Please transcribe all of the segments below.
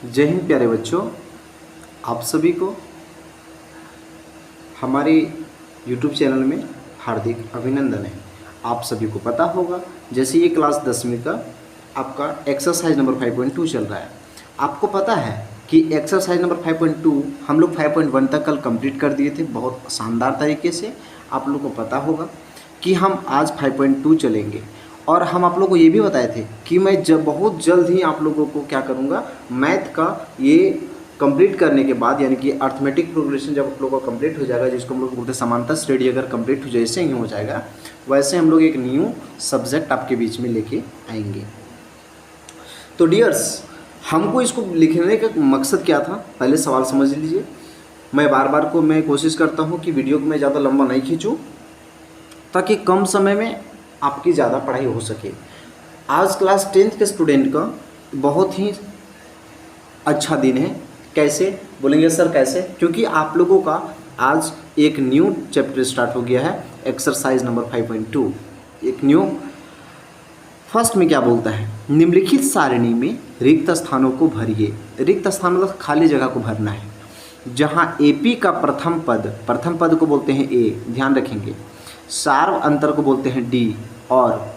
जय हिंद प्यारे बच्चों, आप सभी को हमारे YouTube चैनल में हार्दिक अभिनंदन है। आप सभी को पता होगा, जैसे ये क्लास 10वीं का आपका एक्सरसाइज नंबर 5.2 चल रहा है। आपको पता है कि एक्सरसाइज नंबर 5.2 हम लोग 5.1 तक कल कंप्लीट कर दिए थे बहुत शानदार तरीके से। आप लोग को पता होगा कि हम आज 5.2 चलेंगे, और हम आप लोगों को ये भी बताए थे कि मैं बहुत जल्द ही आप लोगों को क्या करूँगा, मैथ का ये कंप्लीट करने के बाद, यानी कि अर्थमेटिक प्रोग्रेशन जब आप लोगों का कंप्लीट हो जाएगा, जिसको हम लोग बोलते हैं समांतर श्रेणी, अगर कंप्लीट हो जैसे ही हो जाएगा वैसे हम लोग एक न्यू सब्जेक्ट आपके बीच में लेके आएंगे। तो डियर्स, हमको इसको लिखने का मकसद क्या था, पहले सवाल समझ लीजिए। मैं बार बार मैं कोशिश करता हूँ कि वीडियो को मैं ज़्यादा लंबा नहीं खींचूँ, ताकि कम समय में आपकी ज़्यादा पढ़ाई हो सके। आज क्लास 10th के स्टूडेंट का बहुत ही अच्छा दिन है। कैसे बोलेंगे सर, कैसे? क्योंकि आप लोगों का आज एक न्यू चैप्टर स्टार्ट हो गया है, एक्सरसाइज नंबर 5.2। एक न्यू फर्स्ट में क्या बोलता है, निम्नलिखित सारणी में रिक्त स्थानों को भरिए। रिक्त स्थान मतलब खाली जगह को भरना है। जहाँ AP का प्रथम पद को बोलते हैं A, ध्यान रखेंगे। सार्व अंतर को बोलते हैं D, और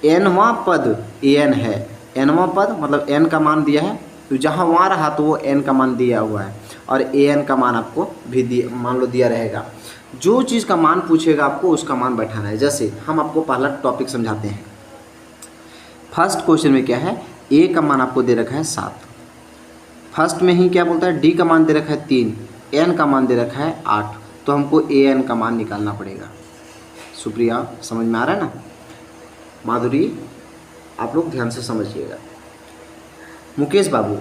nवां पद an है। nवां पद मतलब n का मान दिया है, तो जहाँ वहाँ रहा तो वो n का मान दिया हुआ है, और an का मान आपको भी मान लो दिया रहेगा। जो चीज़ का मान पूछेगा आपको उसका मान बैठाना है। जैसे हम आपको पहला टॉपिक समझाते हैं। फर्स्ट क्वेश्चन में क्या है, a का मान आपको दे रखा है 7। फर्स्ट में ही क्या बोलता है, d का मान दे रखा है 3, n का मान दे रखा है 8, तो हमको an का मान निकालना पड़ेगा। सुप्रिया, समझ में आ रहा है ना? माधुरी, आप लोग ध्यान से समझिएगा। मुकेश बाबू,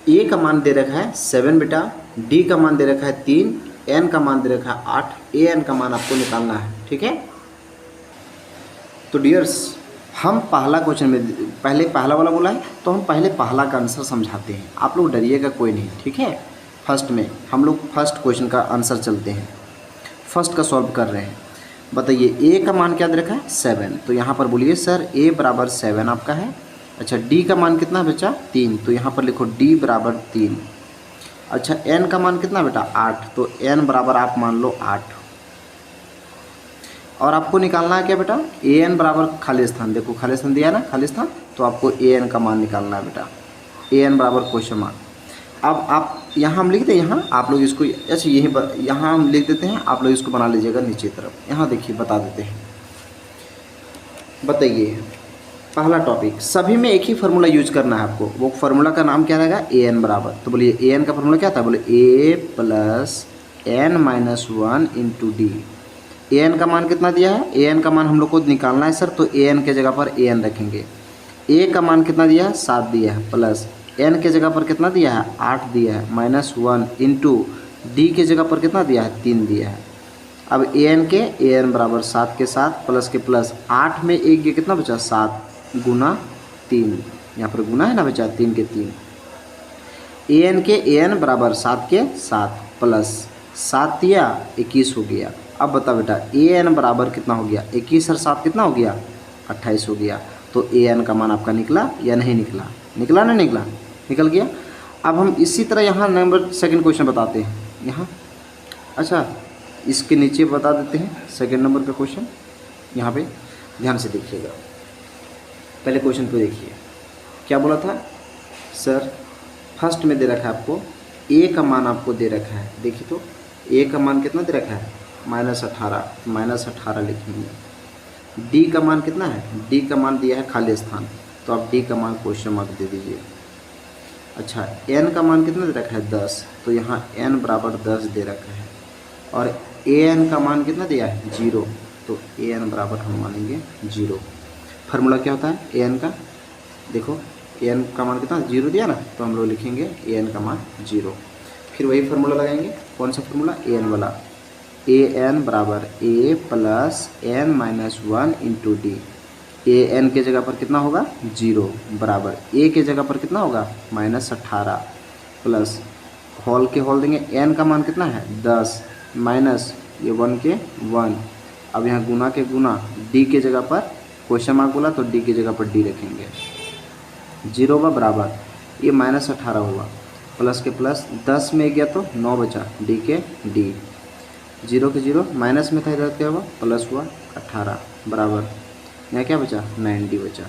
A का मान दे रखा है 7 बेटा, D का मान दे रखा है 3, N का मान दे रखा है 8, AN का मान आपको निकालना है। ठीक है, तो डियर्स, हम पहला क्वेश्चन में पहले पहला वाला बोला है, तो हम पहले पहला का आंसर समझाते हैं। आप लोग डरिएगा कोई नहीं, ठीक है। फर्स्ट में हम लोग फर्स्ट क्वेश्चन का आंसर चलते हैं, फर्स्ट का सॉल्व कर रहे हैं। बताइए, A का मान क्या दे रखा है 7, तो यहाँ पर बोलिए सर A बराबर 7 आपका है। अच्छा, D का मान कितना बचा 3, तो यहाँ पर लिखो D बराबर 3। अच्छा, N का मान कितना बेटा 8, तो N बराबर आप मान लो 8। और आपको निकालना है क्या बेटा, AN बराबर खाली स्थान, देखो खाली स्थान दिया है ना, खाली स्थान, तो आपको AN का मान निकालना है बेटा। AN बराबर क्वेश्चन मार्क। अब आप यहाँ हम लिख दें, यहाँ आप लोग इसको, अच्छा यही यहाँ हम लिख देते हैं, आप लोग इसको बना लीजिएगा नीचे तरफ। यहाँ देखिए बता देते हैं। बताइए, पहला टॉपिक, सभी में एक ही फार्मूला यूज करना है आपको। वो फार्मूला का नाम क्या रहेगा, AN बराबर। तो बोलिए AN का फार्मूला क्या था, बोले A plus N minus 1 into D। AN का मान कितना दिया है, AN का मान हम लोग को निकालना है सर, तो AN के जगह पर AN रखेंगे। A का मान कितना दिया है 7 दिया है, प्लस N के जगह पर कितना दिया है 8 दिया है, माइनस 1 इंटू D के जगह पर कितना दिया है 3 दिया है। अब AN के AN बराबर 7 के साथ प्लस के प्लस, 8 में 1 ये कितना बचा 7 गुना 3, यहाँ पर गुना है ना बचा 3 के 3। AN के AN बराबर 7 के 7 प्लस 7 दिया 21 हो गया। अब बता बेटा AN बराबर कितना हो गया, 21 और 7 कितना हो गया 28 हो गया। तो AN का मान आपका निकला या नहीं निकला, निकला ना निकला, निकल गया। अब हम इसी तरह यहाँ नंबर सेकंड क्वेश्चन बताते हैं यहाँ। अच्छा, इसके नीचे बता देते हैं सेकंड नंबर का क्वेश्चन। यहाँ पे ध्यान से देखिएगा, पहले क्वेश्चन को देखिए क्या बोला था सर। फर्स्ट में दे रखा है आपको A का मान आपको दे रखा है, देखिए तो A का मान कितना दे रखा है -18, -18 लिखेंगे। D का मान कितना है, D का मान दिया है खाली स्थान, तो आप D का मान क्वेश्चन मार्क दे दीजिए। अच्छा, N का मान कितना दे रखा है 10, तो यहाँ N बराबर 10 दे रखा है, और AN का मान कितना दिया है 0, तो AN बराबर हम मानेंगे 0। फार्मूला क्या होता है AN का, देखो AN का मान कितना 0 दिया ना, तो हम लोग लिखेंगे AN का मान 0। फिर वही फार्मूला लगाएंगे, कौन सा फार्मूला, AN वाला। AN बराबर A plus N minus 1 into D। AN के जगह पर कितना होगा 0, बराबर A के जगह पर कितना होगा -18, प्लस होल के होल देंगे, N का मान कितना है 10, माइनस ये 1 के 1। अब यहाँ गुना के गुना, D के जगह पर क्वेश्चन मार्क बोला, तो D की जगह पर D रखेंगे। 0 बराबर ये -18 हुआ, प्लस के प्लस 10 में गया तो 9 बचा, डी के डी, 0 के 0 माइनस में था, इधर क्या हुआ प्लस हुआ 18 बराबर यहाँ क्या बचा 9D बचा।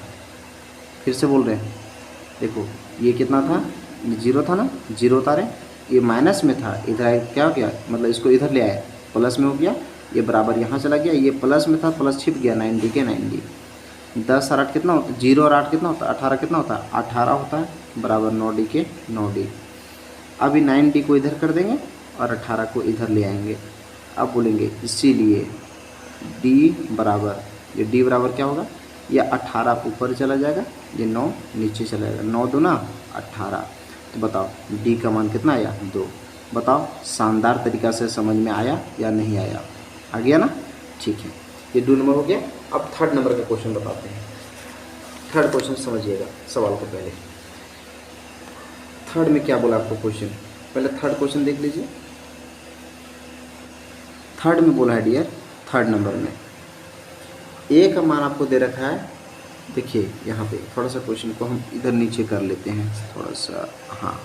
फिर से बोल रहे हैं, देखो ये कितना था, ये 0 था ना, 0 उतारे, ये माइनस में था, इधर क्या हो गया, मतलब इसको इधर ले आए प्लस में हो गया, ये बराबर यहाँ चला गया, ये प्लस में था प्लस छिप गया, 9D के 9D। 10 और 8 कितना होता है, 0 और 8 कितना होता है, 18 कितना होता है, 18 होता है बराबर 9D के 9D। अभी 9D को इधर कर देंगे और 18 को इधर ले आएंगे। अब बोलेंगे इसीलिए D बराबर, ये D बराबर क्या होगा, ये 18 ऊपर चला जाएगा, ये 9 नीचे चला जाएगा, 9 दूना 18। तो बताओ D का मान कितना आया 2। बताओ शानदार तरीक़ा से समझ में आया या नहीं आया, आ गया ना, ठीक है। ये 2 नंबर हो गया। अब 3rd नंबर का क्वेश्चन बताते हैं। 3rd क्वेश्चन समझिएगा सवाल को पहले। 3rd में क्या बोला आपको क्वेश्चन, पहले 3rd क्वेश्चन देख लीजिए। 3rd में बोला है डियर, 3rd नंबर में ए का मान आपको दे रखा है। देखिए यहाँ पे थोड़ा सा क्वेश्चन को हम इधर नीचे कर लेते हैं थोड़ा सा, हाँ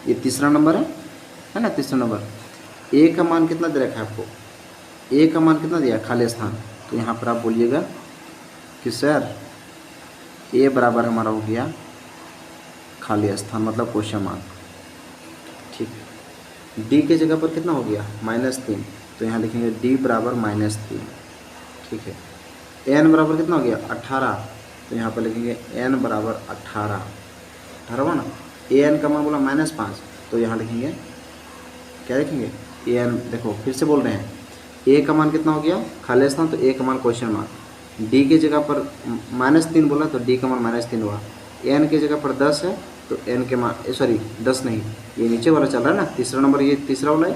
ये 3रा नंबर है ना, 3रा नंबर। ए का मान कितना दे रखा है आपको, ए का मान कितना दिया, खाली स्थान। तो यहाँ पर आप बोलिएगा कि सर ए बराबर हमारा हो गया खाली स्थान, मतलब क्वेश्चन मार्क, ठीक है। डी के जगह पर कितना हो गया -3, तो यहाँ लिखेंगे डी बराबर -3, ठीक है। एन बराबर कितना हो गया 18, तो यहाँ पर लिखेंगे एन बराबर 18, 18 हुआ ना। ए एन का मान बोला -5, तो यहाँ लिखेंगे क्या लिखेंगे ए एन। देखो फिर से बोल रहे हैं, ए का मान कितना हो गया खाली स्थान, तो ए का मान क्वेश्चन मार्क। डी के जगह पर -3 बोला तो डी का मान -3 हुआ। एन के जगह पर 10 है तो एन के मान, सॉरी 10 नहीं, ये नीचे वाला चल रहा है ना, 3रा नंबर, ये 3रा वाला है।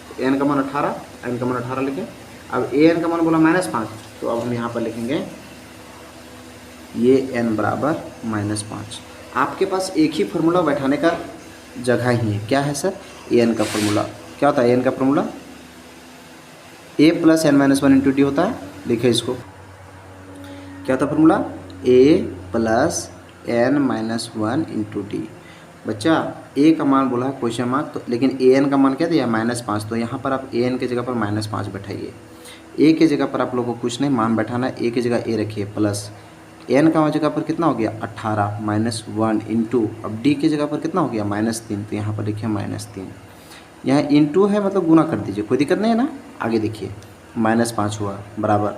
तो एन का मान 18, एन का मान 18 लिखें। अब ए एन का मान बोला -5, तो अब हम यहाँ पर लिखेंगे ये एन बराबर -5। आपके पास एक ही फार्मूला बैठाने का जगह ही है, क्या है सर, ए एन का फार्मूला। क्या होता है ए एन का formula, A plus N -1 into D होता है। लिखे इसको, क्या होता है formula, A plus N -1 into D. बच्चा ए का मान बोला है क्वेश्चन मार्क, तो लेकिन ए एन का मान क्या दिया -5, तो यहाँ पर आप ए एन की जगह पर -5 बैठाइए। ए की जगह पर आप लोगों को कुछ नहीं मान बैठाना है, ए की जगह ए रखिए प्लस एन का जगह पर कितना हो गया 18 -1 इंटू, अब डी की जगह पर कितना हो गया -3, तो यहाँ पर लिखिए -3। यहाँ इंटू है मतलब गुना कर दीजिए, कोई दिक्कत नहीं है ना। आगे देखिए -5 हुआ बराबर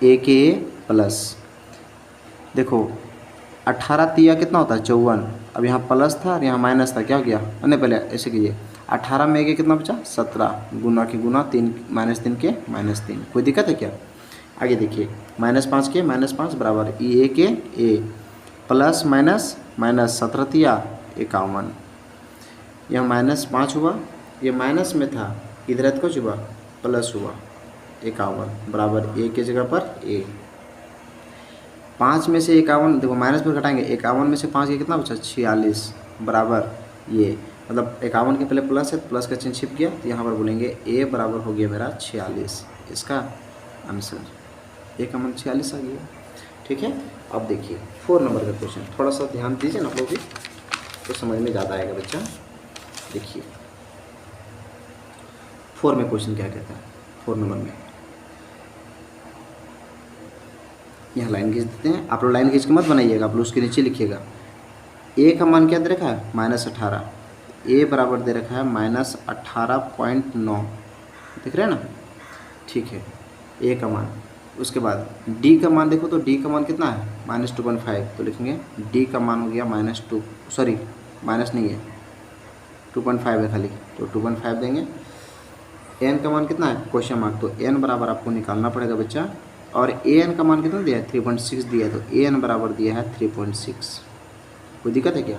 ए के ए प्लस, देखो 18 तिया कितना होता है 54, अब यहाँ प्लस था और यहाँ माइनस था, क्या हो गया, नहीं पहले ऐसे कीजिए, 18 में एक कितना बचा 17, गुना के गुना 3 -3 के -3, कोई दिक्कत है क्या। आगे देखिए -5 के -5 बराबर ए के ए प्लस माइनस माइनस 17 तिया 51, यह -5 हुआ, ये माइनस में था, इधर कुछ हुआ प्लस हुआ 51 बराबर ए के जगह पर ए। 5 में से 51, देखो माइनस पर घटाएंगे, 51 में से 5 के कितना बचा 46 बराबर ये, मतलब 51 के पहले प्लस है, प्लस का चिन्ह छिप गया, तो यहाँ पर बोलेंगे ए बराबर हो गया मेरा 46, इसका आंसर ए का मान 46 आ गया, ठीक है। अब देखिए 4 नंबर का क्वेश्चन, थोड़ा सा ध्यान दीजिए ना आप लोग भी, तो समझ में ज़्यादा आएगा बच्चा। देखिए 4 में क्वेश्चन क्या कहता है, 4 नंबर में यहाँ लाइन खींच देते हैं। आप लोग लाइन खींच के मत बनाइएगा, आप लोग उसके नीचे लिखिएगा। ए का मान क्या दे रखा है -18, ए बराबर दे रखा है -18.9, दिख रहा है ना, ठीक है ए का मान। उसके बाद डी का मान देखो, तो डी का मान कितना है -2.5, तो लिखेंगे डी का मान हो गया -2, सॉरी माइनस नहीं है 2.5 है खाली, तो 2.5 देंगे। एन का मान कितना है क्वेश्चन मार्क, तो एन बराबर आपको निकालना पड़ेगा बच्चा, और ए एन का मान कितना दिया है 3.6 दिया है, तो ए एन बराबर दिया है 3.6, कोई दिक्कत है क्या।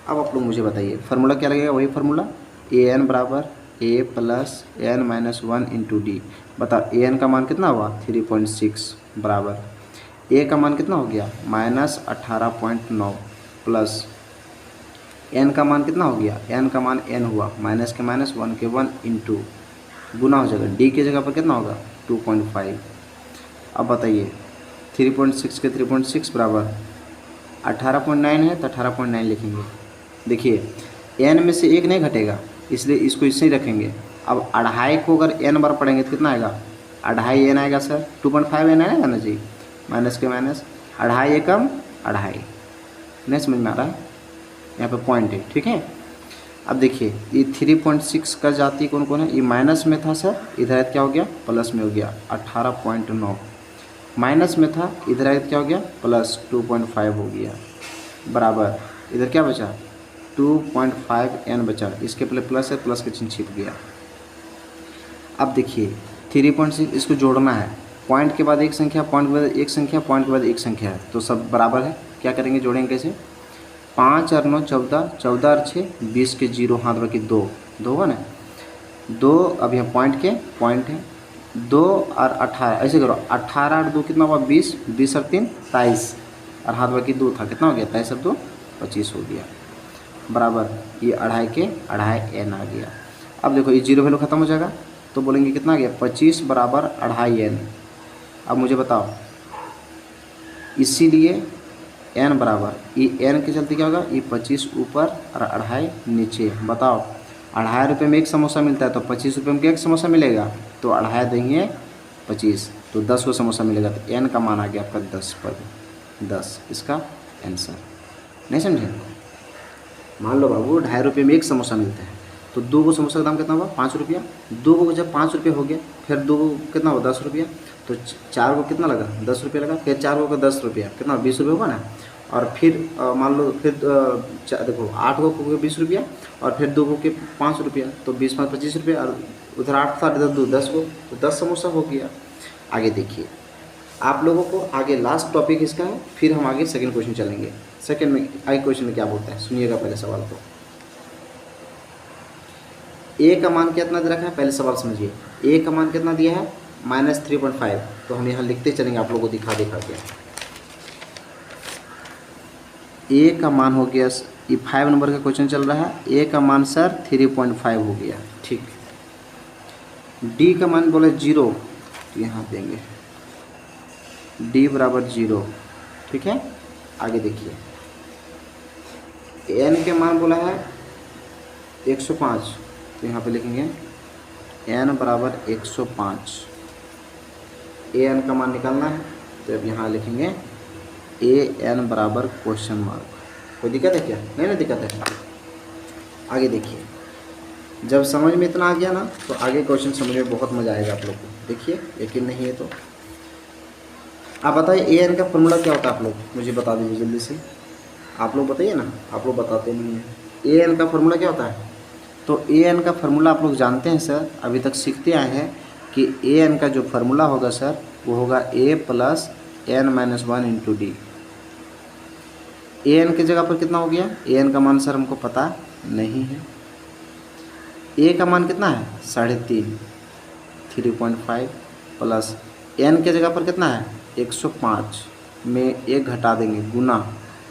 अब आप लोग मुझे बताइए फार्मूला क्या लगेगा, वही फार्मूला ए एन बराबर A plus N -1 into D. बताओ ए एन का मान कितना हुआ 3.6 बराबर ए का मान कितना हो गया -18.9 प्लस एन का मान कितना हो गया, एन का मान एन हुआ, माइनस के माइनस 1 के 1 इंटू गुना हो जाएगा, डी की जगह पर कितना होगा 2.5। अब बताइए 3.6 के 3.6 बराबर 18.9 है, तो 18.9 लिखेंगे। देखिए n में से एक नहीं घटेगा, इसलिए इसको इससे ही रखेंगे। अब 2.5 को अगर n बार पढ़ेंगे तो कितना आएगा, 2.5 n आएगा सर, 2.5 n आएगा ना जी, माइनस के माइनस 2.5 एकम 2.5, नहीं समझ में आ रहा है, यहाँ पे पॉइंट है, ठीक है। अब देखिए ये 3.6 का जाति कौन कौन है, ये माइनस में था सर, इधर क्या हो गया प्लस में हो गया 18.9, माइनस में था, इधर क्या हो गया प्लस 2.5 हो गया, बराबर इधर क्या बचा 2.5n बचा, इसके पहले प्लस है, प्लस का चिन्ह छिप गया। अब देखिए 3.6 इसको जोड़ना है, पॉइंट के बाद एक संख्या, पॉइंट के बाद एक संख्या, पॉइंट के बाद एक संख्या है, तो सब बराबर है, क्या करेंगे जोड़ेंगे कैसे, 5 और 9 14, 14 और 6 20 के 0 हाथ बाकी 2 होगा ना, 2 अब यहाँ पॉइंट के पॉइंट है, 2 और 18 ऐसे करो, 18 और 2 कितना हुआ 20, 20 और 3 23 और हाथ बाकी 2 था, कितना हो गया 23 और 2 25 हो गया, बराबर ये 2.5 के 2.5 n आ गया। अब देखो ये जीरो वैल्यू खत्म हो जाएगा, तो बोलेंगे कितना आ गया 25 बराबर 2.5 n। अब मुझे बताओ, इसीलिए n बराबर ये n के चलते क्या होगा, ये 25 ऊपर और 2.5 नीचे, बताओ 2.5 रुपये में एक समोसा मिलता है, तो 25 रुपये में एक समोसा मिलेगा, तो 2.5 देंगे 25, तो 10 को समोसा मिलेगा, तो n का मान आ गया आपका 10 पर 10 इसका आंसर, नहीं समझे। मान लो बाबू 2.5 रुपये में एक समोसा मिलता है, तो 2 को समोसा का दाम कितना हुआ 5 रुपया, 2 को जब 5 रुपये हो गया, फिर 2 को कितना हुआ 10 रुपया, तो 4 को कितना लगा 10 रुपया लगा, फिर 4 को 10 रुपया कितना 20 रुपये होगा ना, और फिर मान लो फिर देखो 8 को 20 रुपया, और फिर 2 को के 5 रुपया, तो 20 5 25 रुपया, और उधर 8 था इधर 2 10 को, तो 10 समोसा हो गया। आगे देखिए आप लोगों को, आगे लास्ट टॉपिक इसका है, फिर हम आगे सेकंड क्वेश्चन चलेंगे। सेकंड में आगे क्वेश्चन में क्या बोलता है सुनिएगा, पहले सवाल को, ए का मान कितना दे रखा है, पहले सवाल समझिए, ए का मान कितना दिया है -3.5, तो हम यहाँ लिखते चलेंगे आप लोगों को दिखा के। ए का मान हो गया, ये 5 नंबर का क्वेश्चन चल रहा है, ए का मान सर 3.5 हो गया, ठीक। डी का मान बोले 0, तो यहाँ देंगे डी बराबर 0, ठीक है। आगे देखिए एन के मान बोला है 105, तो यहाँ पे लिखेंगे n बराबर 105, ए एन का मान निकालना है, तो अब यहाँ लिखेंगे ए एन बराबर क्वेश्चन मार्क। कोई दिक्कत है क्या, नहीं ना दिक्कत है। आगे देखिए जब समझ में इतना आ गया ना, तो आगे क्वेश्चन समझ में बहुत मज़ा आएगा आप लोग को, देखिए यकीन नहीं है तो आप बताइए ए एन का फॉर्मूला क्या होता है, आप लोग मुझे बता दीजिए जल्दी से, आप लोग बताइए ना, आप लोग बताते नहीं हैं। ए एन का फॉर्मूला क्या होता है, तो ए एन का फार्मूला आप लोग जानते हैं सर, अभी तक सीखते आए हैं कि ए एन का जो फार्मूला होगा सर, वो होगा a plus n-1 into D. A N की जगह पर कितना हो गया, ए एन का मान सर हमको पता नहीं है, ए का मान कितना है 3.5, 3.5 प्लस n के जगह पर कितना है 105 में 1 घटा देंगे गुना,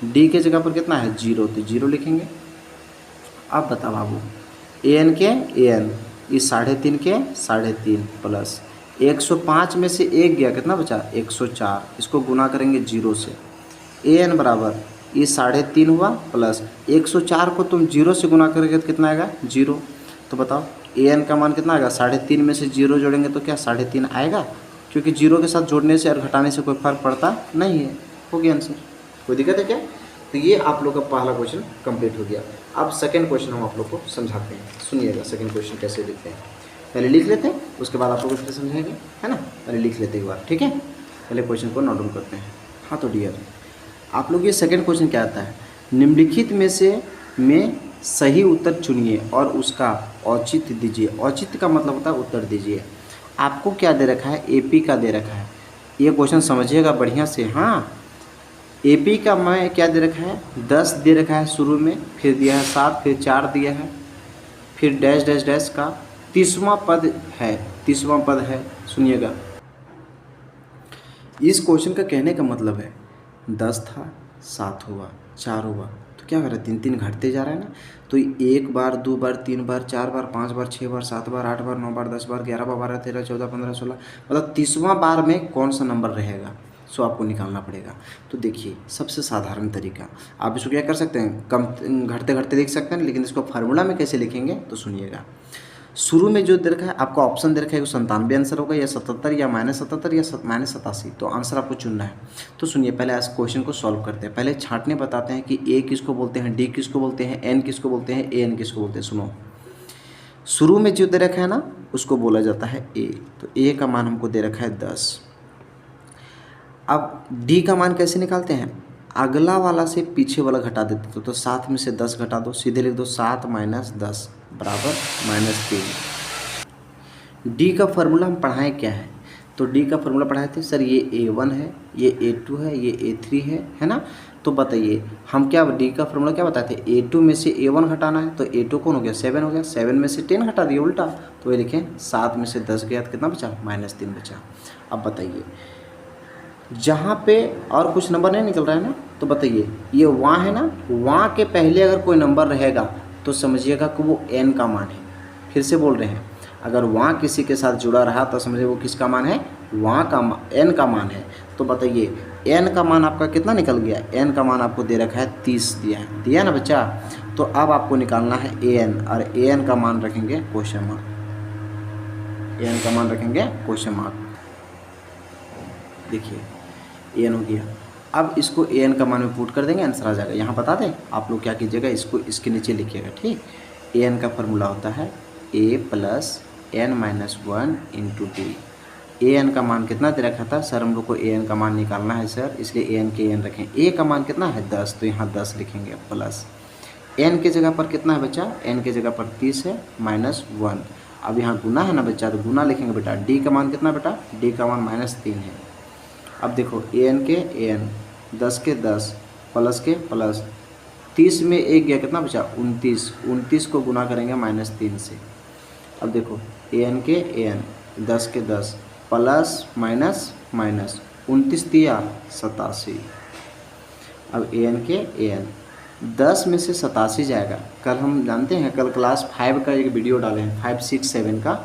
डी के जगह पर कितना है 0, तो 0 लिखेंगे। अब बता बाबू ए एन के ए एन, ये 3.5 के 3.5 प्लस 105 में से 1 गया, कितना बचा 104, इसको गुना करेंगे 0 से, ए एन बराबर ये 3.5 हुआ प्लस 104 को तुम 0 से गुना करेंगे तो कितना आएगा 0। तो बताओ ए एन का मान कितना आएगा, 3.5 में से 0 जोड़ेंगे तो क्या 3.5 आएगा, क्योंकि 0 के साथ जोड़ने से और घटाने से कोई फर्क पड़ता नहीं है। हो गया आंसर, कोई दिक्कत है क्या। तो ये आप लोग का पहला क्वेश्चन कंप्लीट हो गया। अब सेकंड क्वेश्चन हम आप लोग को समझाते हैं, सुनिएगा सेकंड क्वेश्चन कैसे लिखते हैं। पहले लिख लेते हैं, उसके बाद आप लोग को फिर समझाएंगे, है ना। पहले लिख लेते हैं एक बार, ठीक है। पहले क्वेश्चन को नोट डाउन करते हैं। हाँ तो डियर आप लोग, ये सेकंड क्वेश्चन क्या आता है, निम्नलिखित में सही उत्तर चुनिए और उसका औचित्य दीजिए। औचित्य का मतलब होता है उत्तर दीजिए। आपको क्या दे रखा है, एपी का दे रखा है। ये क्वेश्चन समझिएगा बढ़िया से। हाँ, एपी का मैं क्या दे रखा है 10 दे रखा है शुरू में, फिर दिया है 7, फिर 4 दिया है, फिर डैश डैश डैश का 30वां पद है, 30वां पद है। सुनिएगा, इस क्वेश्चन का कहने का मतलब है 10 था, 7 हुआ, 4 हुआ, तो क्या कर रहा है 3-3 घटते जा रहा है ना। तो 1 बार, 2 बार, 3 बार, 4 बार, 5 बार, 6 बार, 7 बार, 8 बार, 9 बार, 10 बार, 11 बार, 12 13 14 15 16, मतलब 30वां बार में कौन सा नंबर रहेगा। सो आपको निकालना पड़ेगा। तो देखिए सबसे साधारण तरीका, आप इसको क्या कर सकते हैं, कम घटते घटते देख सकते हैं, लेकिन इसको फार्मूला में कैसे लिखेंगे तो सुनिएगा। शुरू में जो दे रखा है आपका ऑप्शन दे रखा है, वो 97 आंसर होगा, या 77 या -77 या -87, तो आंसर आपको चुनना है। तो सुनिए पहले इस क्वेश्चन को सॉल्व करते हैं। पहले छांटने बताते हैं कि ए किसको बोलते हैं, डी किसको बोलते हैं, एन किसको बोलते हैं, ए एन किसको बोलते हैं। सुनो, शुरू में जो दे रखा है ना उसको बोला जाता है ए, तो ए का मान हमको दे रखा है 10। अब डी का मान कैसे निकालते हैं, अगला वाला से पीछे वाला घटा देते हो, तो 7 में से 10 घटा दो, सीधे लिख दो 7 - 10 बराबर -3। डी का फार्मूला हम पढ़ाएं क्या है, तो डी का फार्मूला पढ़ाए थे सर, ये A1 है, ये A2 है, ये A3 है ना। तो बताइए हम क्या डी का फार्मूला क्या बताए थे, A2 में से A1 घटाना है, तो A2 कौन हो गया 7 हो गया, 7 में से 10 घटा दिए उल्टा, तो ये लिखें 7 में से 10 गया तो कितना बचा, -3 बचा। अब बताइए जहाँ पे और कुछ नंबर नहीं निकल रहा है ना, तो बताइए ये वहाँ है ना, वहाँ के पहले अगर कोई नंबर रहेगा तो समझिएगा कि वो n का मान है। फिर से बोल रहे हैं, अगर वहाँ किसी के साथ जुड़ा रहा तो समझिए वो किसका मान है, वहाँ का n का मान है। तो बताइए n का मान आपका कितना निकल गया, n का मान आपको दे रखा है 30 दिया ना बच्चा। तो अब आपको निकालना है an, और an का मान रखेंगे क्वेश्चन मार्क, an का मान रखेंगे क्वेश्चन मार्क। देखिए an हो गया। अब इसको an का मान में पुट कर देंगे, आंसर आ जाएगा। यहाँ बता दें आप लोग क्या कीजिएगा, इसको इसके नीचे लिखिएगा, ठीक। an का फार्मूला होता है a + n - 1 × d। an का मान कितना दे रखा था सर, हम लोग को an का मान निकालना है सर, इसलिए an के n रखें। a का मान कितना है 10, तो यहाँ 10 लिखेंगे, प्लस n के जगह पर कितना है बच्चा, n के जगह पर 30 है, -1। अब यहाँ गुना है ना बच्चा, तो गुना लिखेंगे बेटा। d का मान कितना बेटा, d का मान -3 है। अब देखो an के an, 10 के 10, प्लस के प्लस, 30 में 1 गया कितना बचा 29, 29 को गुना करेंगे -3 से। अब देखो an के an, 10 के 10, प्लस माइनस माइनस, 29 दिया 87। अब an के an, 10 में से 87 जाएगा। कल हम जानते हैं, कल क्लास 5 का एक वीडियो डाले हैं, 5, 6, 7 का,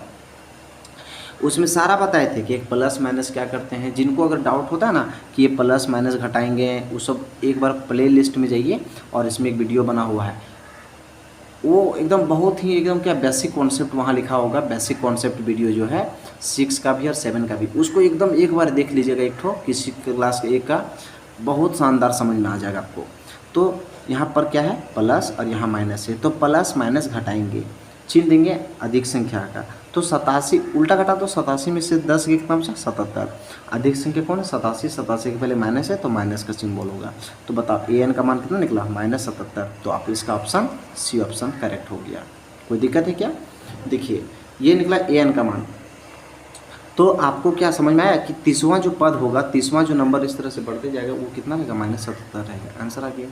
उसमें सारा बताए थे कि एक प्लस माइनस क्या करते हैं। जिनको अगर डाउट होता है ना कि ये प्लस माइनस घटाएंगे, वो सब एक बार प्ले लिस्ट में जाइए और इसमें एक वीडियो बना हुआ है, वो एकदम बहुत ही एकदम क्या बेसिक कॉन्सेप्ट वहाँ लिखा होगा। बेसिक कॉन्सेप्ट वीडियो जो है 6 का भी और 7 का भी, उसको एकदम एक बार देख लीजिएगा, एक ठो किसी क्लास 1 का, बहुत शानदार समझ में आ जाएगा आपको। तो यहाँ पर क्या है प्लस और यहाँ माइनस है, तो प्लस माइनस घटाएंगे, चिन्ह देंगे अधिक संख्या का। तो 87 उल्टा घटा, तो 87 में से 10 के कितना बचा 77। अधिक संख्या कौन है 87, 87 के पहले माइनस है तो माइनस का सिंबल होगा। तो बताओ an का मान कितना निकला -77। तो आप इसका ऑप्शन सी ऑप्शन करेक्ट हो गया। कोई दिक्कत है क्या? देखिए ये निकला an का मान। तो आपको क्या समझ में आया कि 30वां जो पद होगा, 30वां जो नंबर इस तरह से बढ़ते जाएगा, वो कितना रहेगा -77 रहेगा। आंसर आ गया।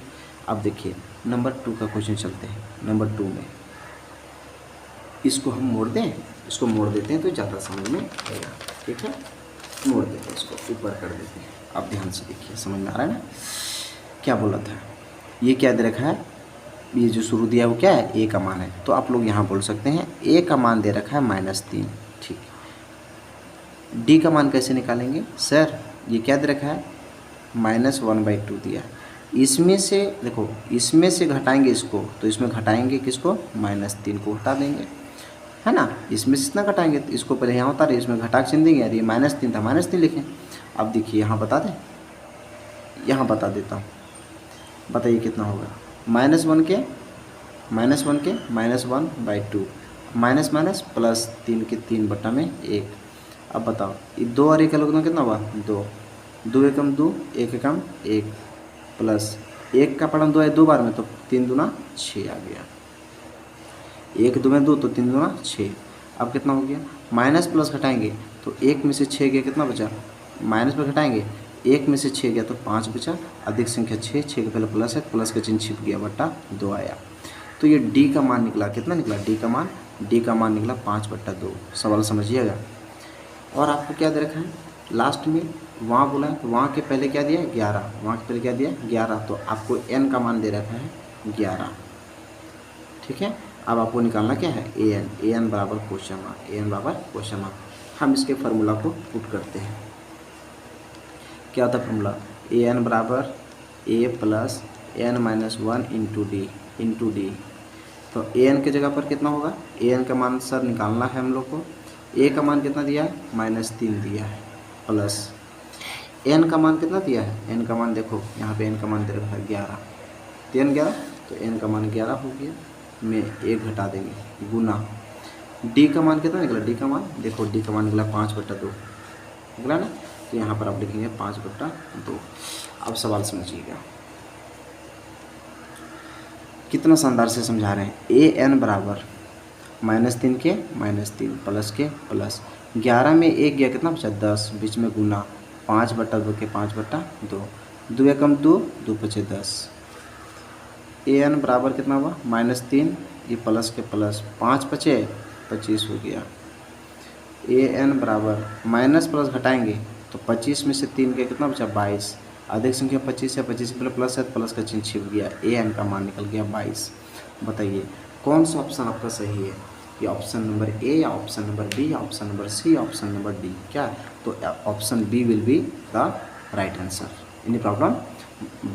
अब देखिए नंबर 2 का क्वेश्चन चलते हैं। नंबर 2 में इसको हम मोड़ दें, इसको मोड़ देते हैं तो ज़्यादा समझ में आएगा, ठीक है। मोड़ देते हैं, इसको ऊपर कर देते हैं। आप ध्यान से देखिए, समझ में आ रहा है ना क्या बोला था। ये क्या दे रखा है, ये जो शुरू दिया वो क्या है a का मान है, तो आप लोग यहाँ बोल सकते हैं a का मान दे रखा है -3, ठीक। d का मान कैसे निकालेंगे सर, ये क्या दे रखा है -1/2 दिया। इसमें से देखो, इसमें से घटाएंगे इसको, तो इसमें घटाएंगे किसको -3 को हटा देंगे, है ना। इसमें से इतना घटाएंगे तो इसको पहले यहाँ उतारे, इसमें घटा के चिन्ह देंगे, यार ये -3 था, -3 लिखें। अब देखिए यहाँ बता दें, यहाँ बता देता हूँ, बताइए कितना होगा -1 के -1/2, माइनस माइनस प्लस 3 के 3/1। अब बताओ ये 2 और 1 का लोग कितना हुआ 2, 2 एकम 2, 1 एकम 1, प्लस 1 का पढ़म 2 है 2 बार में, तो 3 दूना 6 आ गया। 1 2 में 2, तो 3 दूना 6। अब कितना हो गया, माइनस प्लस घटाएंगे तो 1 में से 6 गया, कितना बचा, माइनस पर घटाएंगे 1 में से 6 गया तो 5 बचा। अधिक संख्या 6, 6 के पहले प्लस है, प्लस का चिन्ह छिप गया, बट्टा 2 आया। तो ये डी का मान निकला, कितना निकला डी का मान निकला 5/2। सवाल समझिएगा। और आपको क्या दे रखा है लास्ट में, वहाँ बोला है तो वहाँ के पहले क्या दिया 11, वहाँ के पहले क्या दिया 11, तो आपको n का मान दे रखा है 11, ठीक है। अब आपको निकालना क्या है an बराबर क्वेश्चन मार्क। हम इसके फार्मूला को पुट करते हैं। क्या होता है फॉर्मूला, ए एन बराबर A plus N minus one into D. तो ए एन के जगह पर कितना होगा, ए एन का मान सर निकालना है हम लोग को। ए का मान कितना दिया है, -3 दिया है, प्लस एन का मान कितना दिया है, एन का मान देखो यहाँ पे एन का मान दे रखा है 11, 3 11, तो एन का मान 11 हो गया, में 1 घटा देंगे, गुना डी का मान कितना निकला, डी का मान देखो, डी का मान निकला 5/2 निकला ना, तो यहाँ पर आप लिखेंगे 5/2। अब सवाल समझिएगा, कितना शानदार से समझा रहे हैं। ए एन बराबर -3 के -3 प्लस के प्लस 11 में 1 गया, कितना बचा 10, बीच में गुना 5/2 के 5/2, 2 एकम 2, 2 पचे 10। ए एन बराबर कितना हुआ, -3, ये प्लस के प्लस 5 पचे 25 हो गया। ए एन बराबर माइनस प्लस घटाएंगे तो 25 में से 3 के कितना बचा 22, अधिक संख्या 25 है, 25 में प्लस है तो प्लस का चिन्ह छिप गया, ए एन का मान निकल गया 22। बताइए कौन सा ऑप्शन आपका सही है, ये ऑप्शन नंबर ए या ऑप्शन नंबर बी या ऑप्शन नंबर सी या ऑप्शन नंबर डी, क्या, तो option B will be the right answer. Any problem,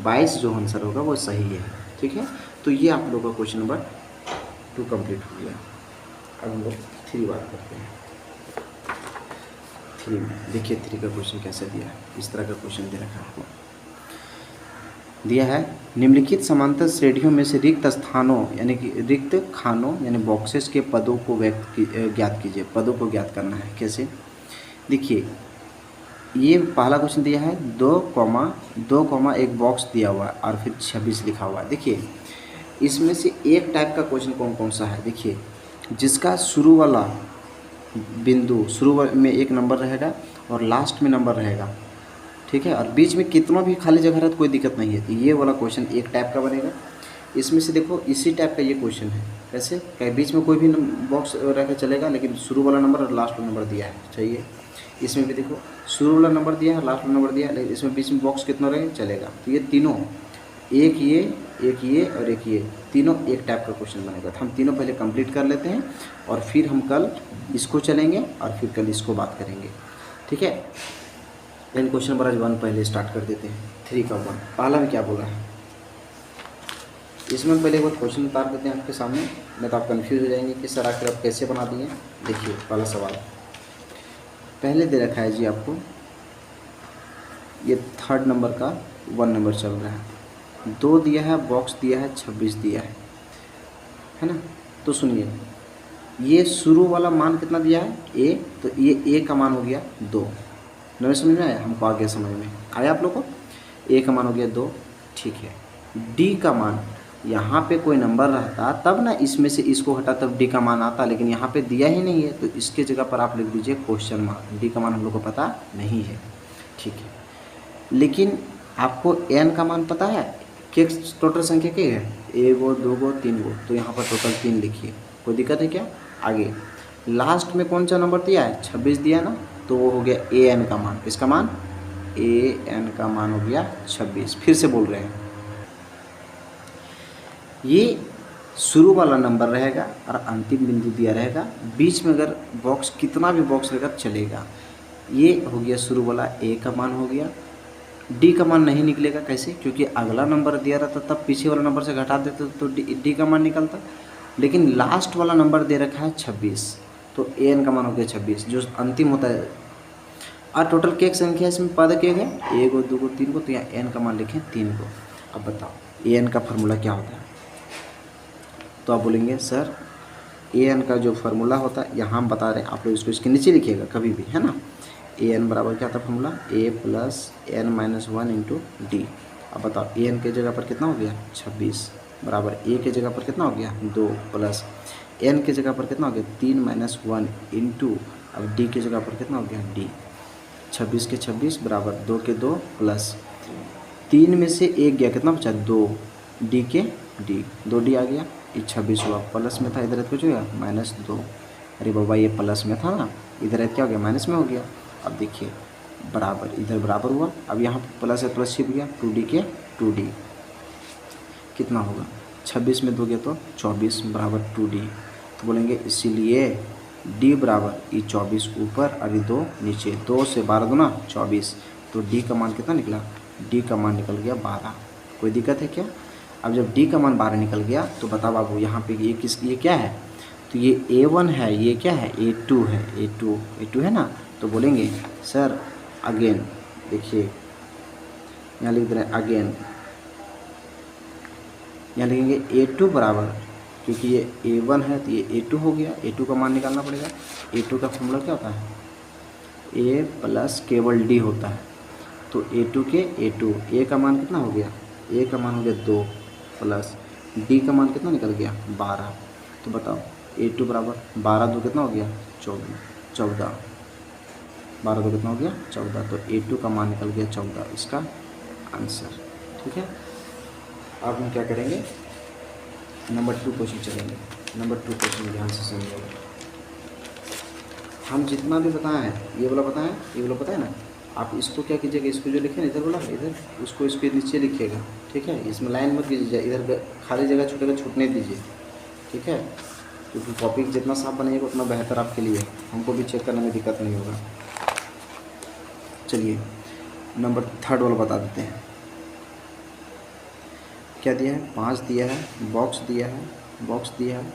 22 जो आंसर होगा वो सही है, ठीक है। तो ये आप लोगों का क्वेश्चन नंबर 2 कंप्लीट हो गया। अब हम लोग 3 बात करते हैं। 3 में देखिए 3 का क्वेश्चन कैसे दिया है, इस तरह का क्वेश्चन दे रखा है आपको, दिया है निम्नलिखित समांतर श्रेणियों में से रिक्त स्थानों यानी कि रिक्त खानों यानी बॉक्सेस के पदों को ज्ञात कीजिए। पदों को ज्ञात करना है कैसे, देखिए ये पहला क्वेश्चन दिया है 2, एक बॉक्स दिया हुआ है और फिर 26 लिखा हुआ है। देखिए इसमें से एक टाइप का क्वेश्चन कौन कौन सा है, देखिए जिसका शुरू वाला बिंदु शुरू में एक नंबर रहेगा और लास्ट में नंबर रहेगा, ठीक है, और बीच में कितना भी खाली जगह रहे तो कोई दिक्कत नहीं है, तो ये वाला क्वेश्चन एक टाइप का बनेगा। इसमें से देखो इसी टाइप का ये क्वेश्चन है, कैसे, क्या बीच में कोई भी बॉक्स रह कर चलेगा लेकिन शुरू वाला नंबर और लास्ट वाला नंबर दिया है, चाहिए। इसमें भी देखो शुरू वाला नंबर दिया है, लास्ट वाला नंबर दिया है, लेकिन इसमें बीच में बॉक्स कितना रहे चलेगा, तो ये तीनों एक ये और एक ये तीनों एक टाइप का क्वेश्चन बनेगा। तो हम तीनों पहले कंप्लीट कर लेते हैं और फिर हम कल इसको चलेंगे और फिर कल इसको बात करेंगे, ठीक है। लेकिन क्वेश्चन नंबर 1 पहले स्टार्ट कर देते हैं। 3 का 1 पहला में क्या बोला है, इसमें पहले एक बार क्वेश्चन उतार देते हैं आपके सामने, नहीं तो आप कंफ्यूज हो जाएंगे कि सर आखिर आप कैसे बना दिए। देखिए पहला सवाल पहले दे रखा है जी आपको, ये 3rd नंबर का 1 नंबर चल रहा है, 2 दिया है, बॉक्स दिया है, 26 दिया है ना। तो सुनिए ये शुरू वाला मान कितना दिया है ए, तो ये ए का मान हो गया 2, नहीं समझ में आया, हमको आगे समझ में आया आप लोग को, ए का मान हो गया 2, ठीक है। डी का मान यहाँ पे कोई नंबर रहता तब ना इसमें से इसको हटा तब डी का मान आता, लेकिन यहाँ पे दिया ही नहीं है तो इसके जगह पर आप लिख दीजिए क्वेश्चन मार्क, डी का मान हम लोग को पता नहीं है, ठीक है। लेकिन आपको एन का मान पता है, कि टोटल संख्या क्या है, 1 2 3, तो यहाँ पर टोटल 3 लिखिए, कोई दिक्कत है क्या। आगे लास्ट में कौन सा नंबर दिया है, 26 दिया ना, तो वो हो गया ए एन का मान, किसका मान, ए एन का मान हो गया 26। फिर से बोल रहे हैं, ये शुरू वाला नंबर रहेगा और अंतिम बिंदु दिया रहेगा, बीच में अगर बॉक्स कितना भी बॉक्स रहेगा चलेगा। ये हो गया शुरू वाला ए का मान हो गया, डी का मान नहीं निकलेगा, कैसे, क्योंकि अगला नंबर दिया रहता तब पीछे वाला नंबर से घटा देते तो डी का मान निकलता, लेकिन लास्ट वाला नंबर दे रखा है 26, तो ए एन का मान हो गया 26 जो अंतिम होता है। और टोटल क्या संख्या इसमें पद क्या है, 1 2 3 को, तो यहाँ एन का मान लिखें 3 को। अब बताओ ए एन का फार्मूला क्या होता है, तो आप बोलेंगे सर ए एन का जो फार्मूला होता है यहाँ हम बता रहे हैं, आप लोग इसको इसके नीचे लिखिएगा कभी भी, है ना। ए एन बराबर क्या था formula, A plus N minus 1 into D. अब बताओ ए एन के जगह पर कितना हो गया 26 बराबर ए के जगह पर कितना हो गया 2 प्लस एन के जगह पर कितना हो गया 3 माइनस 1 इंटू, अब डी के जगह पर कितना हो गया डी, 26 के 26 बराबर 2 के 2 प्लस 3 में से 1 गया, कितना बचा 2, डी के डी, 2 डी आ गया, ये 26 हुआ, प्लस में था इधर कुछ हो गया -2, अरे बाबा ये प्लस में था ना, इधर क्या हो गया माइनस में हो गया। अब देखिए बराबर, इधर बराबर हुआ, अब यहाँ प्लस है प्लस छिप गया, 2d के 2d कितना होगा, 26 में 2 गया तो 24 बराबर 2d, तो बोलेंगे इसीलिए d बराबर ये 24 ऊपर और ये 2 नीचे, 2 से 12 गुना 24, तो डी का मान कितना निकला, डी का मान निकल गया 12। कोई दिक्कत है क्या? अब जब डी का मान 12 निकल गया तो बता बाबू यहाँ पे ये क्या है, तो ये A1 है, ये क्या है A2 है, A2 है ना। तो बोलेंगे सर अगेन, देखिए यहाँ लिख दे रहे हैं अगेन, यहाँ लिखेंगे A2 बराबर, क्योंकि ये A1 है तो ये A2 हो गया, A2 का मान निकालना पड़ेगा। A2 का फॉर्मूला क्या होता है, A प्लस केवल D होता है। तो A2 के A2, A का मान कितना हो गया, A का मान हो गया 2 प्लस D का मान कितना निकल गया 12। तो बताओ A2 बराबर 12 2 कितना हो गया 14, 12 2 कितना हो गया 14। तो A2 का मान निकल गया 14, इसका आंसर। ठीक है, अब हम क्या करेंगे, नंबर 2 क्वेश्चन चलेंगे। नंबर 2 क्वेश्चन ध्यान से समझिएगा। हम जितना भी बताए हैं, ये वाला बताएं, ये वाला पता है ना, आप इसको क्या कीजिएगा, इसको जो लिखे ना इधर वाला, इधर उसको इसके नीचे लिखिएगा। ठीक है, इसमें लाइन मत कीजिए, इधर खाली जगह छूटेगा छूटने दीजिए। ठीक है, क्योंकि कॉपी जितना साफ बनाइएगा उतना बेहतर आपके लिए, हमको भी चेक करने में दिक्कत नहीं होगा। चलिए नंबर 3 वाला बता देते हैं। क्या दिया है, 5 दिया है, बॉक्स दिया है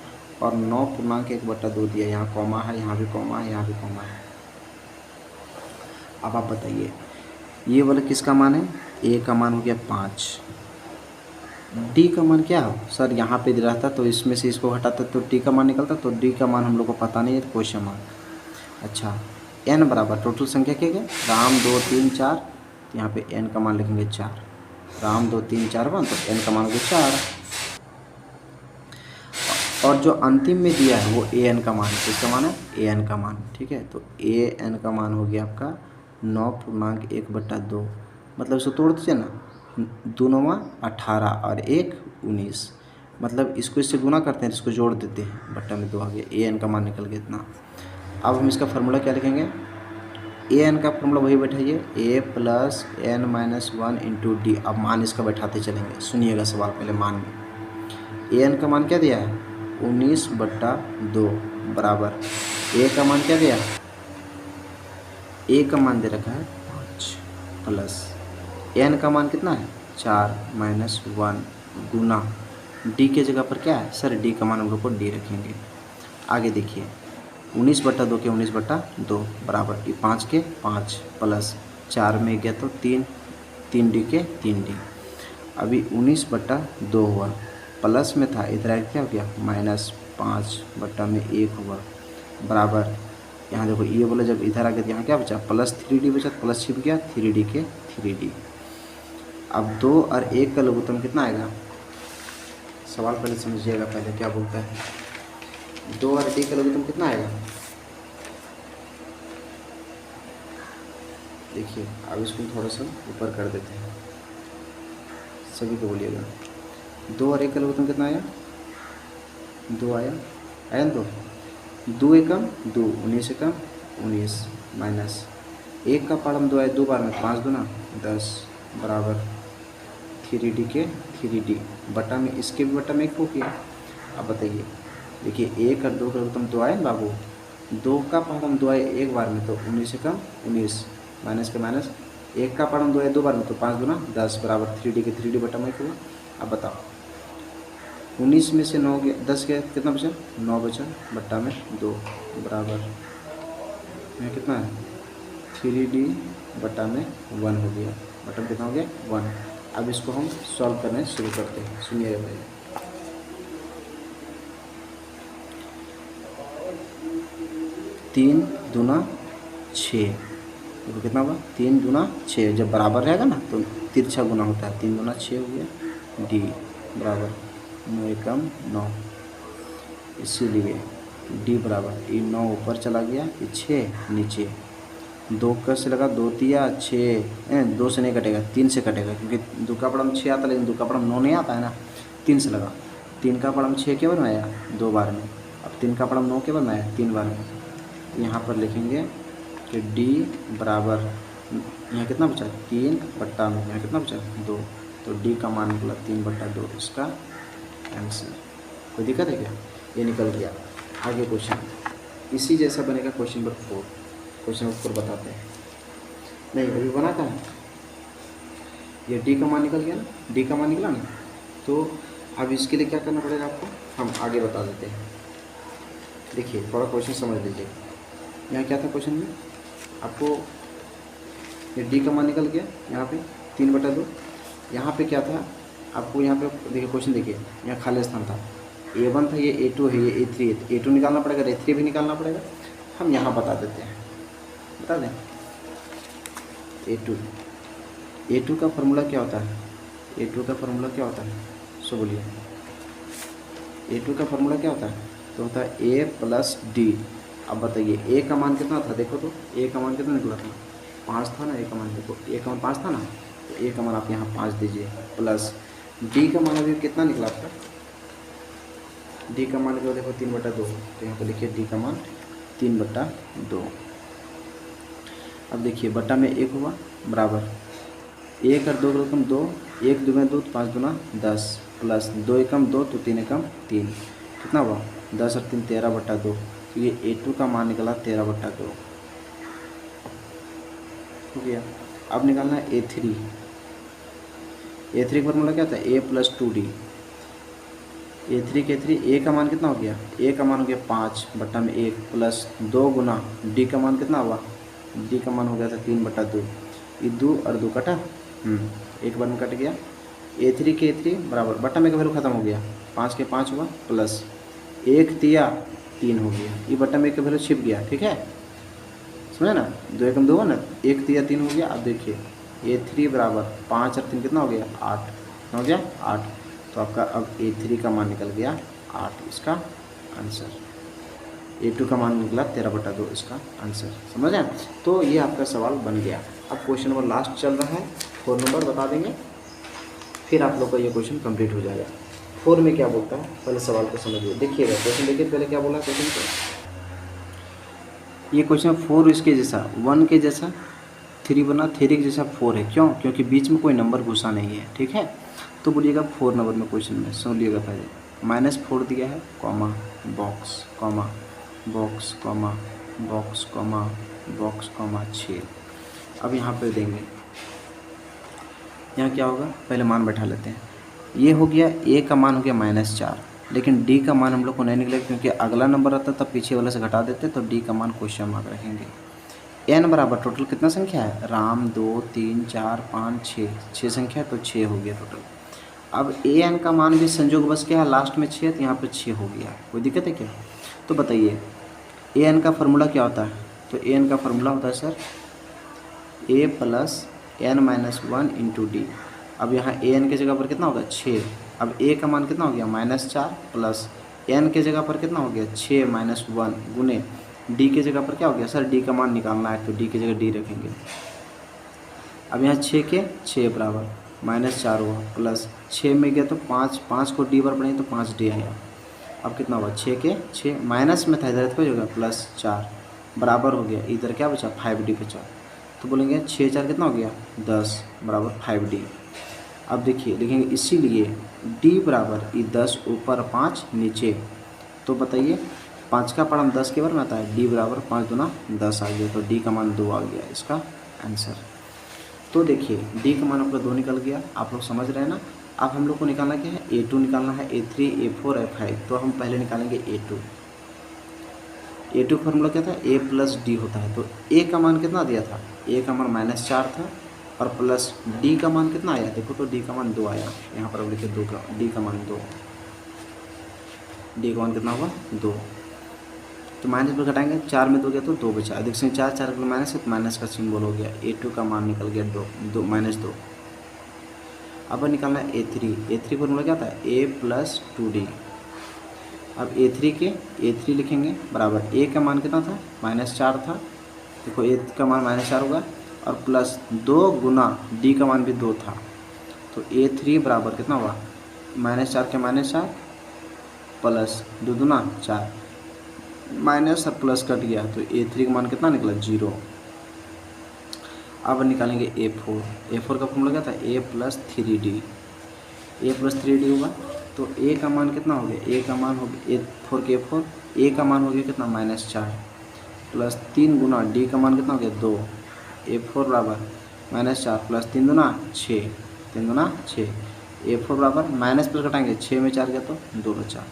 और 9.1/2 दिया है। यहाँ कॉमा है, यहाँ भी कॉमा है, यहाँ भी कॉमा है। अब आप बताइए ये वाला किसका मान है, ए का मान हो गया 5, डी का मान क्या हो सर, यहाँ पे रहता तो इसमें से इसको हटाता तो डी का मान निकलता, तो डी का मान हम लोग को पता नहीं है, तो क्वेश्चन मार्क। अच्छा, एन बराबर टोटल संख्या क्या क्या, राम 2 3 4, तो यहाँ पे एन का मान लिखेंगे 4, राम 2 3 4 1, तो एन का मान हो गया 4। और जो अंतिम में दिया है वो ए एन का मान, किसका मान है, ए एन का मान। ठीक है, तो ए एन का मान हो गया आपका 9.1/2, मतलब इसको तोड़ दीजिए ना, 2 9 18 और 1 19, मतलब इसको इससे गुना करते हैं, इसको जोड़ देते हैं, बट्टा में 2 आ गया, ए एन का मान निकल गया इतना। अब हम इसका फार्मूला क्या लिखेंगे, ए एन का फार्मूला वही बैठाइए, A plus N minus 1 into D. अब मान इसका बैठाते चलेंगे, सुनिएगा सवाल पहले। मान में ए एन का मान क्या दिया है 19/2 बराबर, ए का मान क्या दिया, ए का मान दे रखा है 5 प्लस एन का मान कितना है 4 माइनस 1 गुना डी के जगह पर क्या है सर, डी का मान हम लोग को डी रखेंगे। आगे देखिए 19/2 के 19/2 बराबर, ये 5 के 5 प्लस 4 में गया तो 3 डी के 3 डी। अभी 19/2 हुआ, प्लस में था, इधर क्या हो गया -5/1 हुआ, बराबर यहाँ देखो ये बोला जब इधर आ गया तो यहाँ क्या बचा +3D बचा, प्लस छिप गया 3D के 3D। अब 2 और 1 का लघुत्तम कितना आएगा, सवाल पहले समझिएगा, पहले क्या बोलता है, 2 और D का लघुत्तम कितना आएगा, देखिए अब इसको थोड़ा सा ऊपर कर देते हैं, सभी को बोलिएगा। 2 और 1 का लघुत्तम कितना आया, 2 आया ना, 2 एकम 2, 19 एकम 19 माइनस 1 का पाढ़ 2 आया, 2 बार में 5 दूना 10 बराबर 3D के 3D बटा में, इसके भी बटा में 1 हो गया। अब बताइए, देखिए 1 और 2 का लघुत्तम 2 आए ना बाबू, 2 का पाढ़ 2 आए 1 बार में तो 19 एकम 19 माइनस के माइनस 1 का पाढ़ 2 आए 2 बार में तो 5 दूना 10 बराबर 3D के 3D बटा में 1 हुआ। अब बताओ 19 में से 9 गया, 10 गया, कितना बचा 9 बचा, बट्टा में 2 बराबर में कितना है 3D बट्टा में 1 हो गया, बट्टा में कितना हो गया 1। अब इसको हम सॉल्व करने शुरू करते हैं, सुनिएगा भाई। 3 दूना 6, देखो कितना हुआ 3 दूना 6, जब बराबर रहेगा ना तो तिरछा गुना होता है, 3 दूना 6 हो गया, डी बराबर 9 एकम 9, इसीलिए डी बराबर ये 9 ऊपर चला गया, ये 6 नीचे, 2 कैसे लगा 2 तिया 6, 2 से नहीं कटेगा 3 से कटेगा, क्योंकि 2 का पढ़म 6 आता, लेकिन 2 का पढ़म 9 नहीं आता है ना, 3 से लगा। 3 का पढ़म 6 के बार में आया 2 बार में, अब 3 का पढ़म 9 के बार में आया 3 बार में। यहाँ पर लिखेंगे कि डी बराबर, यहाँ कितना बचा 3 बट्टा में, यहाँ कितना बचा 2, तो डी का मान निकला 3/2, इसका आंसर। कोई दिक्कत है क्या, ये निकल गया। आगे क्वेश्चन इसी जैसा बनेगा, क्वेश्चन नंबर 4 बताते हैं। नहीं अभी बना था, ये डी का मान निकल गया ना, डी का मान निकला ना। तो अब इसके लिए क्या करना पड़ेगा आपको, हम आगे बता देते हैं। देखिए थोड़ा क्वेश्चन समझ लीजिए। यहाँ क्या था क्वेश्चन में, आपको ये डी का मान निकल गया यहाँ पे 3/2। यहाँ पे क्या था आपको, यहाँ पे देखिए क्वेश्चन देखिए, यहाँ खाली स्थान था, A1 था, ये A2 है, ये A3 है, A2 निकालना पड़ेगा, A3 भी निकालना पड़ेगा। हम यहाँ बता देते हैं, बता दें। A2 का फार्मूला क्या होता है, A2 का फार्मूला क्या होता है, सो बोलिए। A2 का फार्मूला क्या होता है, तो होता है A + D। अब बताइए A का मान कितना था, देखो तो A का मान कितना निकला था, 5 था ना। A का मान देखो, A का मान 5 था ना, तो A का मान आप यहाँ 5 दीजिए, प्लस D का मान अभी कितना निकला आपका, D का मान देखो 3/2, तो यहाँ पर लिखिए D का मान 3/2। अब देखिए बट्टा में 1 हुआ बराबर 1 और 2 का रकम 2, 1 दूना 2, 5 दूना 10, प्लस 2 एकम 2 तो 3 एकम 3, कितना हुआ 10 और 3 13/2। तो ये A2 का मान निकला 13/2 हो गया। अब निकालना है A3 का फॉर्मूला क्या था, A + 2D। A3 A का मान कितना हो गया, A का मान हो गया 5/1 प्लस 2 गुना D का मान कितना हुआ, D का मान हो गया था 3/2। ये 2 और 2 कटा, एक बार में कट गया। A3 बराबर बट्टा में का वैल्यू खत्म हो गया, 5 के 5 हुआ, प्लस 1 तिया 3 हो गया, ये बट्टा में का वैल्यू छिप गया, ठीक है समझे ना, 2 एकम 2 हुआ ना, 1 तिया 3 हो गया। अब देखिए A3 बराबर 5 और 3 कितना हो गया 8, हो गया 8। तो आपका अब A3 का मान निकल गया 8, इसका आंसर। A2 का मान निकला 13/2, इसका आंसर, समझ आए। तो ये आपका सवाल बन गया। अब क्वेश्चन नंबर लास्ट चल रहा है, 4 नंबर बता देंगे, फिर आप लोग का ये क्वेश्चन कंप्लीट हो जाएगा। 4 में क्या बोलता है, पहले सवाल को समझिए, देखिएगा क्वेश्चन, देखिए पहले क्या बोला क्वेश्चन को। ये क्वेश्चन 4 इसके जैसा, 1 के जैसा 3 बना, 3 के जैसा 4 है, क्यों, क्योंकि बीच में कोई नंबर घुसा नहीं है, ठीक है। तो बोलिएगा 4 नंबर में क्वेश्चन में सुनिएगा पहले, -4 दिया है, comma box, comma box, comma box, comma box, comma 6। अब यहाँ पे देंगे, यहाँ क्या होगा, पहले मान बैठा लेते हैं। ये हो गया, A का मान हो गया -4, लेकिन D का मान हम लोग को नहीं निकलेगा, क्योंकि अगला नंबर आता तब पीछे वाले से घटा देते, तो D का मान क्वेश्चन मार्क रखेंगे। n बराबर टोटल कितना संख्या है, राम 2 3 4 5 6 संख्या, तो 6 हो गया टोटल। अब an का मान भी संजोग बस क्या है, लास्ट में 6, तो यहाँ पे 6 हो गया, कोई दिक्कत है क्या। तो बताइए an का फार्मूला क्या होता है, तो an का फार्मूला होता है सर A + n - 1 × D। अब यहाँ an के जगह पर कितना होगा 6, अब A का मान कितना हो गया -4, प्लस n के जगह पर कितना हो गया 6 - 1 गुने D के जगह पर क्या हो गया, सर D का मान निकालना है, तो D की जगह D रखेंगे। अब यहाँ 6 के 6 बराबर -4 हुआ, प्लस 6 में गया तो 5 को D पर पढ़ेंगे तो 5D आया। अब कितना हुआ 6 के 6, माइनस में था इधर तो हो गया +4 बराबर हो गया, इधर क्या बचा 5D बचा, तो बोलेंगे 6 4 कितना हो गया 10 बराबर 5D। अब देखिए लिखेंगे इसीलिए D बराबर 10 ऊपर 5 नीचे, तो बताइए 5 का पढ़म 10 के बार में आता है, D बराबर 5 दूना 10 आ गया, तो D का मान 2 आ गया, इसका आंसर। तो देखिए D का मान आपका 2 निकल गया, आप लोग समझ रहे हैं ना। अब हम लोग को निकालना क्या है, A2 निकालना है, A3 A4 A5, तो हम पहले निकालेंगे A2 का फार्मूला क्या था, A + D होता है, तो A का मान कितना दिया था, A का मान -4 था, और प्लस D का मान कितना आया, देखो तो D का मान 2 आया, यहाँ पर अब लिखे 2 का, D का मान 2, D का मान कितना हुआ 2, तो माइनस पर घटाएंगे, 4 में 2 गया तो 2 बचा, अधिक से 4 4 का माइनस है, तो माइनस का सिंबल हो गया, A2 का मान निकल गया 2 -2। अब निकालना है A3 फॉर्मूला क्या था, A + 2D। अब A3 लिखेंगे बराबर, A का मान कितना था -4 था, देखो A का मान -4 होगा, और प्लस 2 गुना D का मान भी 2 था, तो A3 बराबर कितना हुआ -4 के -4 प्लस 2 दूना 4, माइनस और प्लस कट गया, तो A3 का मान कितना निकला 0। अब निकालेंगे A4 का फॉर्मूला क्या था, A + 3D होगा, तो A का मान कितना हो गया, A का मान हो गया 4 के 4, A का मान हो गया कितना -4, प्लस 3 गुना D का मान कितना हो गया 2, A4 बराबर -4 प्लस 3 दूना 6, 3 दूना 6। A4 बराबर माइनस प्लस घटाएंगे, 6 में 4 गया तो 2 बचा।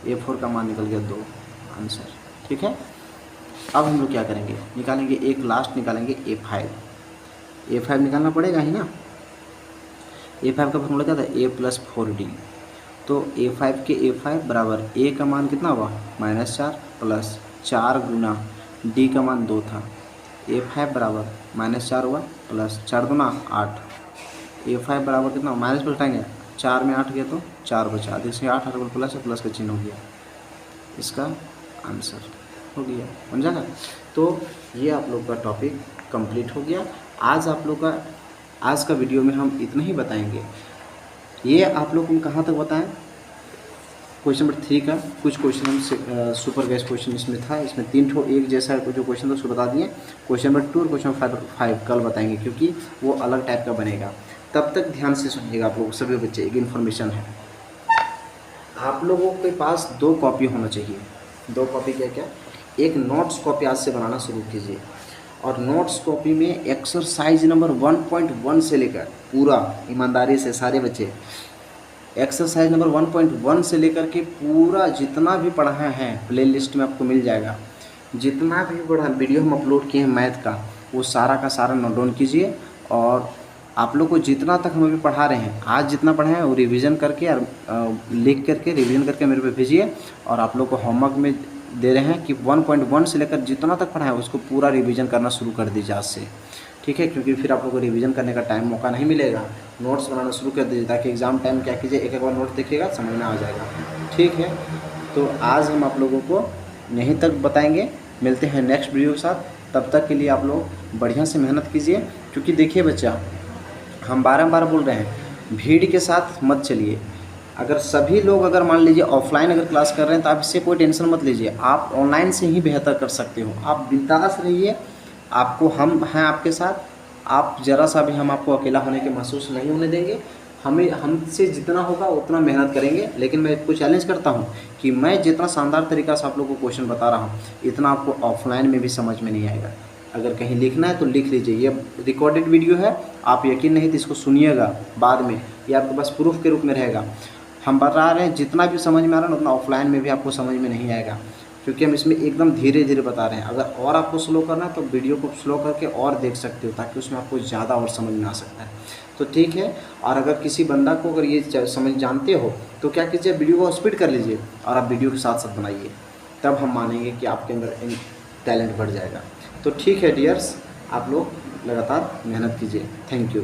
A4 का मान निकल गया 2, आंसर। ठीक है, अब हम लोग क्या करेंगे, निकालेंगे एक लास्ट निकालेंगे A5 निकालना पड़ेगा ही ना। A5 का फॉर्मूला क्या था, A + 4D। तो A5 के A5 बराबर A का मान कितना हुआ -4 प्लस 4 गुना D का मान 2 था। A5 बराबर -4 हुआ प्लस 4 दूना 8। A5 बराबर कितना माइनस प्लस उठाएंगे, 4 में 8 गया तो 4 बचा, अधिक से 8 हर प्लस है, प्लस का चिन्ह हो गया, इसका आंसर हो गया, बन जाएगा। तो ये आप लोग का टॉपिक कंप्लीट हो गया। आज का वीडियो में हम इतना ही बताएंगे। ये आप लोग को कहाँ तक बताएं, क्वेश्चन नंबर 3 का कुछ क्वेश्चन हम सुपर गैस क्वेश्चन इसमें था, इसमें 3 ठो एक जैसा जो क्वेश्चन था उसको बता दिए। क्वेश्चन नंबर 2 और क्वेश्चन नंबर 5 कल बताएंगे, क्योंकि वो अलग टाइप का बनेगा। तब तक ध्यान से सुनिएगा आप लोग सभी बच्चे, एक इन्फॉर्मेशन है, आप लोगों के पास 2 कॉपी होना चाहिए। 2 कॉपी क्या क्या, एक नोट्स कॉपी आज से बनाना शुरू कीजिए, और नोट्स कॉपी में एक्सरसाइज नंबर 1.1 से लेकर पूरा ईमानदारी से सारे बच्चे एक्सरसाइज नंबर 1.1 से लेकर के पूरा जितना भी पढ़ा है प्ले लिस्ट में आपको मिल जाएगा। जितना भी पढ़ा वीडियो हम अपलोड किए हैं मैथ का, वो सारा का सारा नोट डाउन कीजिए, और आप लोग को जितना तक हम अभी पढ़ा रहे हैं, आज जितना पढ़े हैं वो रिवीजन करके और लिख करके रिवीजन करके मेरे पे भेजिए। और आप लोग को होमवर्क में दे रहे हैं कि 1.1 से लेकर जितना तक पढ़ा है उसको पूरा रिवीजन करना शुरू कर दीजिए आज से, ठीक है, क्योंकि फिर आप लोग को रिवीजन करने का टाइम मौका नहीं मिलेगा। नोट्स बनाना शुरू कर दीजिए, ताकि एग्ज़ाम टाइम क्या कीजिए, एक बार नोट्स देखिएगा समझ में आ जाएगा, ठीक है। तो आज हम आप लोगों को यहीं तक बताएंगे, मिलते हैं नेक्स्ट वीडियो के साथ। तब तक के लिए आप लोग बढ़िया से मेहनत कीजिए, क्योंकि देखिए बच्चा, हम बार बोल रहे हैं, भीड़ के साथ मत चलिए। अगर सभी लोग अगर मान लीजिए ऑफलाइन अगर क्लास कर रहे हैं तो आप इससे कोई टेंशन मत लीजिए, आप ऑनलाइन से ही बेहतर कर सकते हो। आप बिंदास रहिए, आपको हम हैं आपके साथ, आप ज़रा सा भी हम आपको अकेला होने के महसूस नहीं होने देंगे। हमसे जितना होगा उतना मेहनत करेंगे, लेकिन मैं आपको चैलेंज करता हूं कि मैं जितना शानदार तरीक़ा से आप लोगों को क्वेश्चन बता रहा हूं, इतना आपको ऑफलाइन में भी समझ में नहीं आएगा। अगर कहीं लिखना है तो लिख लीजिए, ये रिकॉर्डेड वीडियो है, आप यकीन नहीं तो इसको सुनिएगा बाद में, ये आपके पास प्रूफ के रूप में रहेगा। हम बता रहे हैं जितना भी समझ में आ रहा है उतना ऑफलाइन में भी आपको समझ में नहीं आएगा, क्योंकि हम इसमें एकदम धीरे धीरे बता रहे हैं। अगर और आपको स्लो करना है तो वीडियो को स्लो करके और देख सकते हो, ताकि उसमें आपको ज़्यादा और समझ में आ सकता है। तो ठीक है, और अगर किसी बंदा को अगर ये समझ जानते हो तो क्या कीजिए, वीडियो को स्पीड कर लीजिए और आप वीडियो के साथ साथ बनाइए, तब हम मानेंगे कि आपके अंदर टैलेंट बढ़ जाएगा। तो ठीक है डियर्स, आप लोग लगातार मेहनत कीजिए। Thank you.